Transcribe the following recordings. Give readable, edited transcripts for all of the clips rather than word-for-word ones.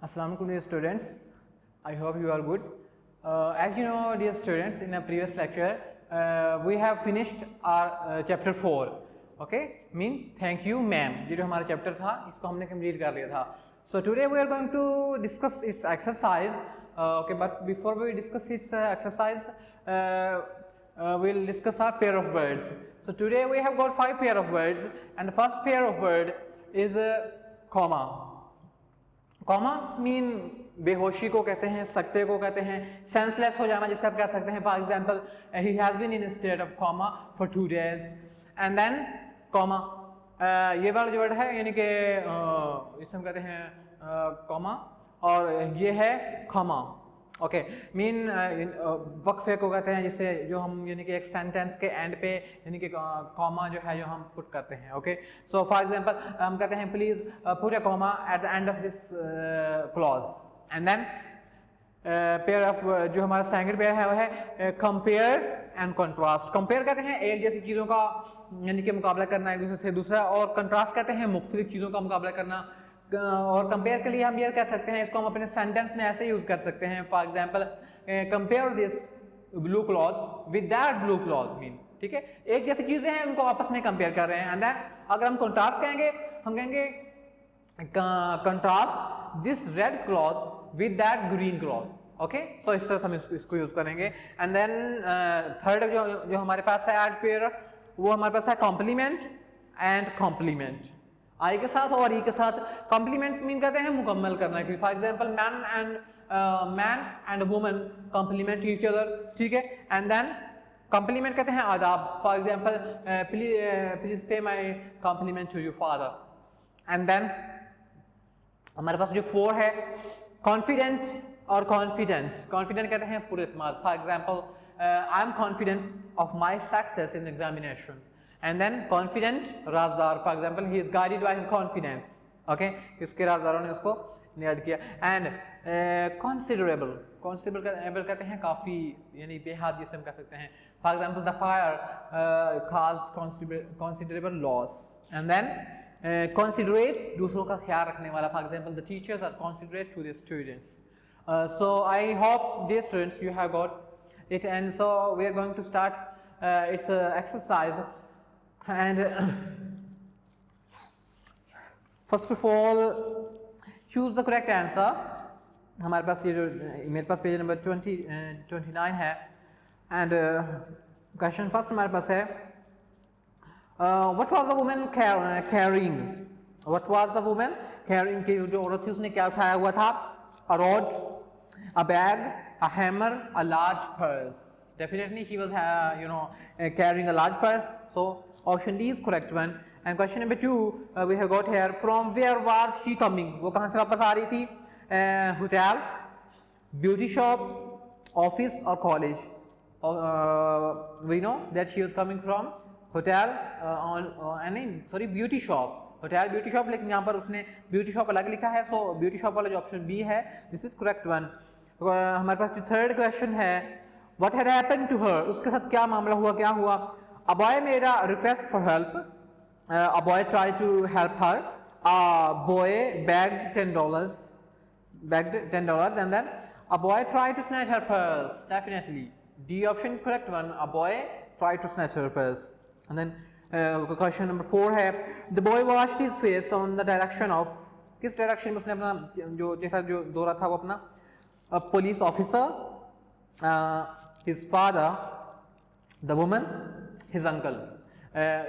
Assalamualaikum dear students, I hope you are good. As you know dear students, in a previous lecture we have finished our chapter 4. Okay, mean thank you ma'am. ये जो हमारा chapter था इसको हमने complete कर लिया था. So today we are going to discuss its exercise. Okay, but before we discuss its exercise, we'll discuss our pair of words. So today we have got 5 pair of words, and the first pair of word is comma. Comma mean बेहोशी को कहते हैं, सकते को कहते हैं, senseless हो जाना जिसे आप कह सकते हैं. For example he has been in state of coma for 2 days and then coma. ये वाला जो वर्ड है यानी कि इसे हम कहते हैं कॉमा और ये है कॉमा. ओके, मीन वक्फे को कहते हैं जिसे जो हम यानी कि एक सेंटेंस के एंड पे यानी कि कॉमा जो है जो हम पुट करते हैं. ओके, सो फॉर एग्जांपल हम कहते हैं please put a comma at the end of this clause and then pair of जो हमारा सेकंड पेयर है वो है कंपेयर एंड कंट्रास्ट. कंपेयर कहते हैं एक जैसी चीज़ों का यानी कि मुकाबला करना एक दूसरे से दूसरा, और कंट्रास्ट कहते हैं मुख्तलिफ चीज़ों का मुकाबला करना. और कंपेयर के लिए हम ये कह सकते हैं, इसको हम अपने सेंटेंस में ऐसे यूज कर सकते हैं. For example compare this blue cloth with that blue cloth. Mean ठीक है, एक जैसी चीजें हैं उनको आपस में कंपेयर कर रहे हैं. एंड देन अगर हम कंट्रास्ट कहेंगे, हम कहेंगे contrast this red cloth with that green cloth. Okay, so इस तरह हम इसको यूज करेंगे. एंड देन थर्ड जो हमारे पास है एड पेयर, वो हमारे पास है कॉम्प्लीमेंट एंड कॉम्प्लीमेंट. आई के साथ और ई के साथ. कॉम्प्लीमेंट मीन कहते हैं मुकम्मल करना. For example man and woman complement each other. ठीक है, एंड देन कॉम्प्लीमेंट कहते हैं आदाब. For example please pay my compliment to your father. And then हमारे पास जो 4 है कॉन्फिडेंट और कॉन्फिडेंट. कॉन्फिडेंट कहते हैं पुरएतमाद. For example I am confident of my success in examination. And then confident राजदार. For example he is guided by his confidence. Okay, उसके राजदारों ने उसको याद किया. And considerable. कंसिडरेबल कहते हैं काफ़ी यानी बेहद जिसे हम कह सकते हैं. For example the fire caused considerable loss. And then considerate दूसरों का ख्याल रखने वाला. For example the teachers are considerate to the students. So I hope dear students you have got it. And so we are going to start its exercise. And first of all choose the correct answer. हमारे पास ये जो मेरे पास page number 29 है. And question first हमारे पास है what was the woman carrying. What was the woman carrying की जो औरत थी उसने क्या उठाया हुआ था? A rod, a bag, a hammer, a large purse. Definitely she was carrying a large purse. So option D is correct one. And question number 2 we have got here, from where was she coming. वो कहाँ से वापस आ रही थी? Hotel, beauty shop, office और college. we know that she was coming from hotel sorry beauty shop. Hotel beauty shop, लेकिन यहाँ पर उसने ब्यूटी शॉप अलग लिखा है. सो ब्यूटी शॉप वाला जो ऑप्शन बी है दिस इज करेक्ट वन. हमारे पास जो थर्ड क्वेश्चन है what had happened to her. उसके साथ क्या मामला हुआ, क्या हुआ? A boy made a request for help. A boy tried to help her. A boy begged $10. And then a boy tried to snatch her purse. Definitely D option is correct one. A boy tried to snatch her purse. And then question number 4 है, the boy washed his face on the direction of. किस direction में उसने अपना जो चेहरा जो दौरा था वो अपना? Police officer, his father, the woman, his uncle.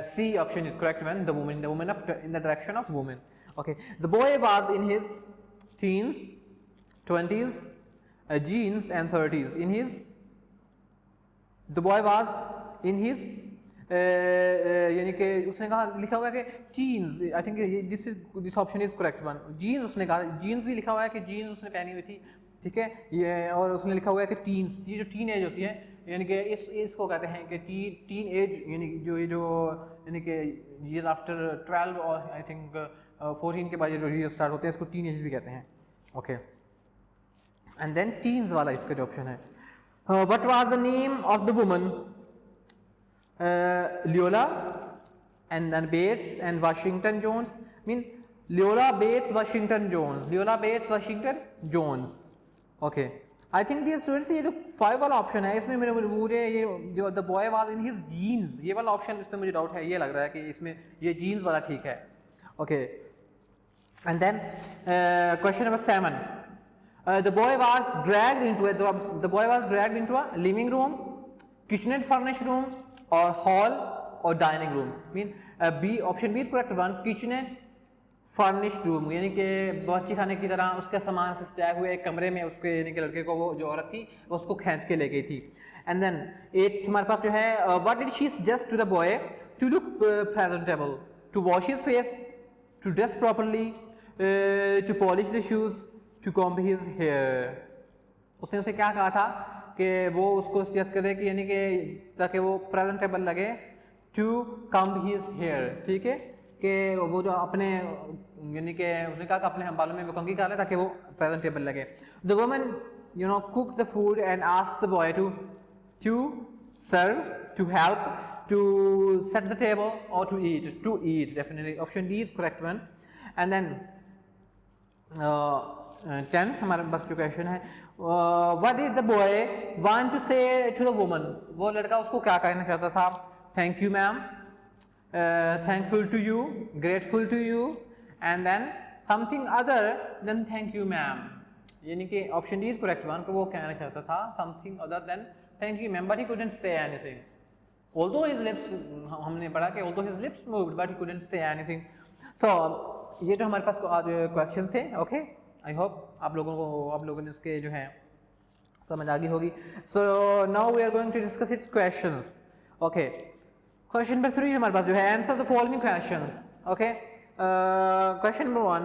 C option is correct one. The woman in the direction of woman. Okay, the boy was in his teens, 20s, jeans and 30s. The boy was in his यानी कि उसने कहा लिखा हुआ है कि teens. I think this option is correct one. jeans उसने कहा, jeans भी लिखा हुआ है कि jeans उसने पहनी हुई थी. ठीक है, ये और उसने लिखा हुआ है कि टीन्स. ये जो टीन एज होती है यानी कि इसको कहते हैं कि टीन एज यानी जो यानी कि ईयर आफ्टर 12 और आई थिंक 14 के बाद ये जो ईयर स्टार्ट होते हैं इसको टीन एज भी कहते हैं. ओके, एंड देन टीन्स वाला इसका जो ऑप्शन है. What was the name of the woman? Luella and then Bates and Washington Jones. Mean Luella Bates Washington Jones, Luella Bates Washington Jones. Okay, I think dear students ये जो 5 वाला option है इसमें मुझे ये जो the boy was in his jeans, ये वाला ऑप्शन इसमें मुझे डाउट है, ये लग रहा है कि इसमें ये जीन्स वाला ठीक है। Okay, and then question number 7, the boy was dragged into a living room, kitchenette furnish room और हॉल और dining room. Mean B, option B is correct one, kitchenette furnished room, यानी कि बावर्ची खाने की तरह उसके सामान से स्टैक हुए एक कमरे में उसके यानी कि लड़के को वो जो औरत थी उसको खींच के ले गई थी। एंड देन 8 हमारे पास जो है, what did she suggest to the boy to look presentable, to wash his face, to dress properly, to polish the shoes, to comb his hair. उसने उसे क्या कहा था कि वो उसको सजेस्ट करे कि यानी कि ताकि वो प्रेजेंटेबल लगे, टू कॉम्ब हिज हेयर, ठीक है, कि वो जो अपने यानी कि उसने कहा कि अपने बालों में वो कंघी कर ले ताकि वो प्रेजेंटेबल लगे। The woman you know cook the food and ask the boy to serve, to help, to set the table और to eat definitely option D is correct one. And then 10 हमारे पास जो क्वेश्चन है, what did the boy want to say to the woman, वो लड़का उसको क्या कहना चाहता था? Thank you ma'am, thankful to you, grateful to you, and then something other than thank you ma'am, यानी कि option D is correct one, को वो कहना चाहता था something other than thank you ma'am, but he couldn't say anything, although his lips, हमने पढ़ा कि although his lips moved but he couldn't say anything। so ये जो हमारे पास आज क्वेश्चन थे। ओके, आई होप आप लोगों ने इसके जो है समझ आ गई होगी। So now we are going to discuss its questions. Okay, question number 3 हमारे पास जो है, answer the following questions. Okay, question number 1,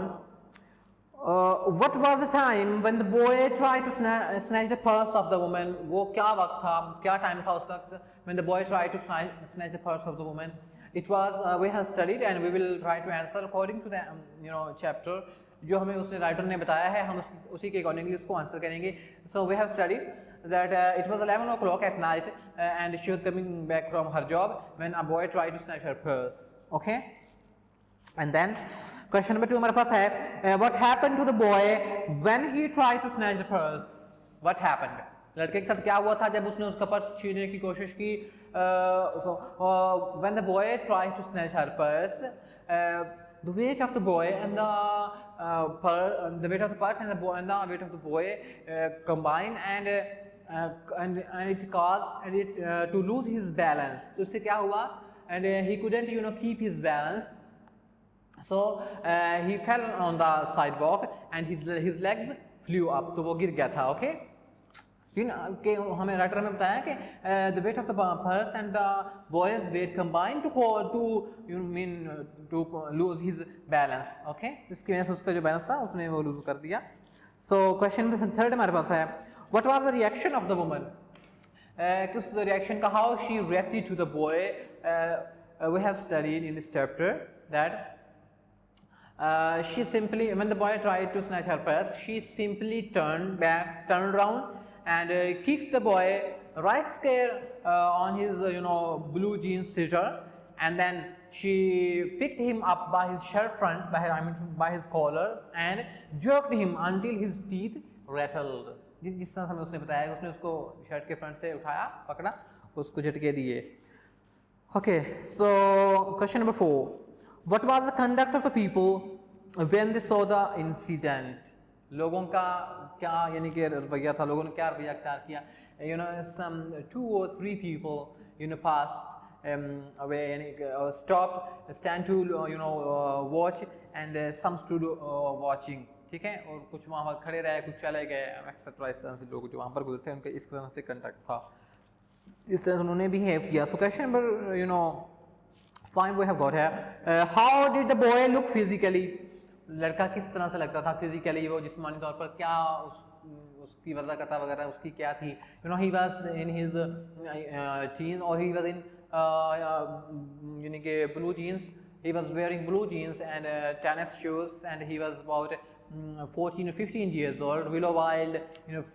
what was the time when the boy tried to snatch the purse of the woman, वो क्या वक्त था, क्या time था उस वक्त when the boy tried to snatch the purse of the woman? It was, we have studied and we will try to answer according to the chapter जो हमें उसने राइटर ने बताया है, हम उसी के अकॉर्डिंगली उसको आंसर करेंगे। So we have studied that it was 11 o'clock at night and she was coming back from her job when a boy tried to snatch her purse। okay, and then question number 2 हमारे पास है, what happened to the boy when he tried to snatch the purse? what happened, लड़के के साथ क्या हुआ था जब उसने उसका पर्स छीनने की कोशिश की? when the boy tried to snatch her purse, the weight of the boy and the weight of the purse and the weight of the boy combined and it caused and it to lose his balance। तो उससे क्या हुआ? and he couldn't keep his balance, so he fell on the sidewalk and his legs flew up, तो वो गिर गया था। Okay, कि हमें राइटर में बताया कि the weight of the purse and the boy's weight combined to lose his balance। okay, इसकी वजह से उसका जो बैलेंस था उसने वो लूज कर दिया। so question 3 हमारे पास है, what was the reaction of the woman? किस रिएक्शन का, how she reacted to the boy? We have studied in this chapter that she simply, when the boy tried to snatch her purse, she simply turned around and kicked the boy right square on his blue jeans sweater, and then she picked him up by his shirt front, by his collar, and jerked him until his teeth rattled। जिस तरह हमें उसने बताया, उसने उसको shirt के front से उठाया, पकड़ा, उसको झटके दिए। Okay, so question number 4, what was the conduct of the people when they saw the incident? लोगों का क्या यानी कि रवैया था, लोगों ने क्या रवैया अख्तियार किया? some 2 or 3 people passed away, यानी stopped, stand to watch, and some stood watching, ठीक है, और कुछ वहाँ खड़े रहे, कुछ चले गए, एक्सेट्रा। इस तरह से लोग जो वहाँ पर गुजरते हैं उनके इस तरह से कंडक्ट था, इस तरह से उन्होंने बिहेव किया। So question number 5 we have got है, how did the boy look physically? लड़का किस तरह से लगता था फिजिकली, वो जिस्मानी तौर पर क्या उसकी वज़ाकत वगैरह उसकी क्या थी? He was in his jeans और ही वाज इन यानी कि blue jeans, he was wearing blue jeans and tennis shoes, and he was about 14 or 15 years old, willow wild,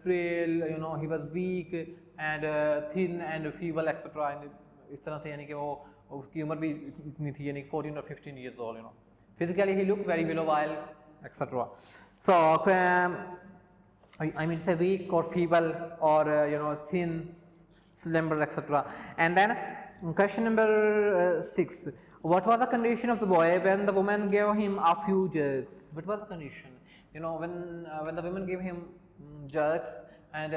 frail, he was weak and thin and feeble, etc. and इस तरह से यानी कि वो उसकी उम्र भी इतनी थी, यानी 14 or 15 years old, Physically he looked very mobile, etc. So I mean say weak or feeble or you know thin, slender, etc. And then question number 6. What was the condition of the boy when the woman gave him a few jerks? What was the condition? You know when the woman gave him jerks and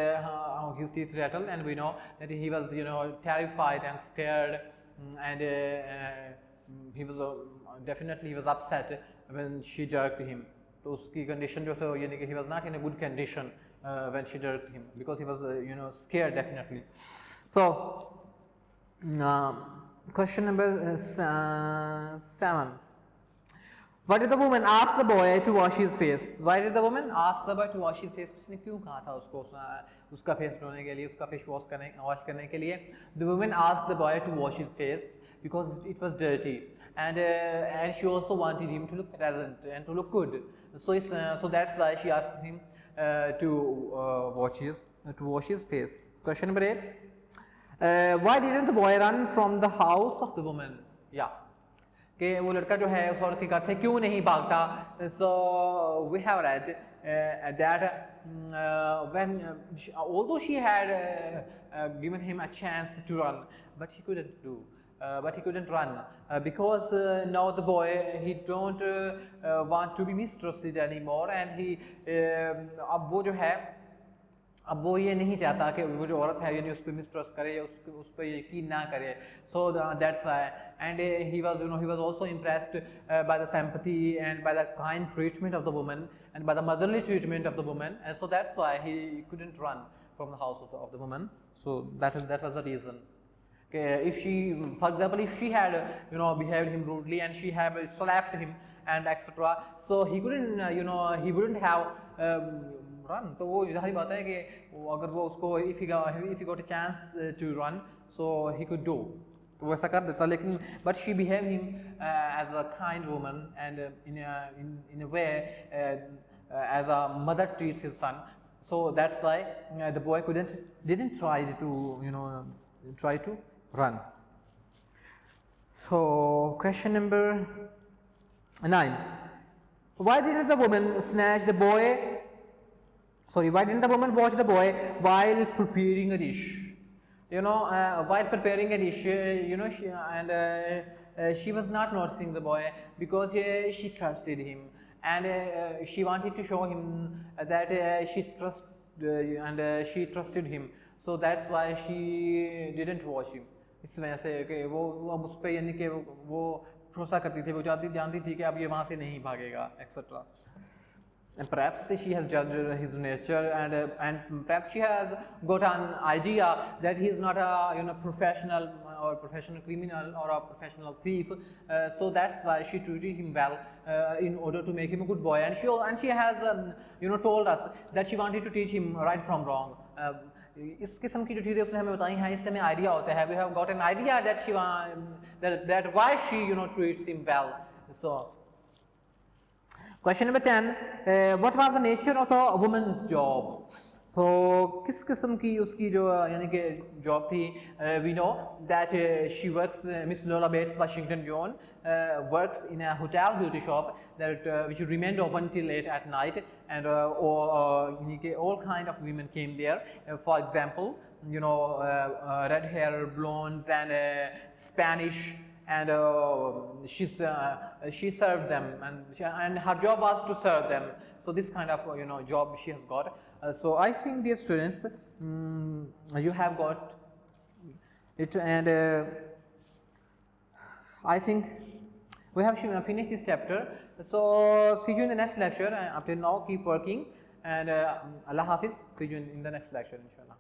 his teeth rattled, and we know that he was you know terrified and scared, and he was definitely he was upset when she jerked him. तो उसकी condition जो था यानी कि he was not in a good condition when she jerked him because he was you know scared definitely. So question number 7. Why did the woman ask the boy to wash his face? Why did the woman ask the boy to wash his face? उसने क्यों कहा था उसको उसका face धोने के लिए, उसका फेस वॉश करने के लिए? The woman asked the boy to wash his face because it was dirty, and she also wanted him to look pleasant and to look good. So that's why she asked him to wash his face. Question number 8. Why didn't the boy run from the house of the woman? Yeah. कि वो लड़का जो है उस औरत के घर से क्यों नहीं भागता? So we have read that when although she had given him a chance to run, but he couldn't run because now the boy he don't want to be mistrusted anymore, and he अब वो जो है अब वो ये नहीं चाहता कि वो जो औरत है यानी उस पर मिसट्रस्ट करे या उस पर यकीन ना करे. So that's why, and he was also impressed by the sympathy and by the kind treatment of the woman and by the motherly treatment of the woman, and so that's why he couldn't run from the house of the woman. So that was the reason. Okay, if she, for example, if she had behaved him rudely and she had slapped him and etc., so he couldn't he wouldn't have run. तो वो जाहिर बात है कि अगर वो उसको if he got a chance to run, so he could do, तो वो ऐसा कर देता. लेकिन but she behaved him as a kind woman and in a way as a mother treats his son. So that's why the boy didn't try to run. So question number 9. Why didn't the woman watch the boy while preparing a dish? While preparing a dish, she was not noticing the boy because she trusted him, and she wanted to show him that she trusted him. So that's why she didn't watch him. इस वजह से कि वो अब उस पर यानी कि वो भरोसा करती थी, वो जानती थी कि अब ये वहाँ से नहीं भागेगा, etc. And perhaps she has judged his nature, and perhaps she has got an idea that he is not a professional or professional criminal or a professional thief. So that's why she treated him well in order to make him a good boy. And she has told us that she wanted to teach him right from wrong. इस किस्म की जो चीज़ें उसने हमें बताई हैं, इससे हमें आइडिया होता है. We have got an idea that why she treats him well. So question number 10. What was the nature of the woman's job? So किस किस्म की उसकी जो यानी कि जॉब थी? We know that she works, Miss Lola Bates Washington Jones works in a hotel beauty shop that which remained open till late at night, and all kind of women came there. For example, red hair blondes and Spanish, and she served them, and her job was to serve them. So this kind of job she has got. So I think, dear students, you have got it, and I think we have finished this chapter. So see you in the next lecture. Up till now, keep working, and Allah Hafiz. See you in the next lecture, inshallah.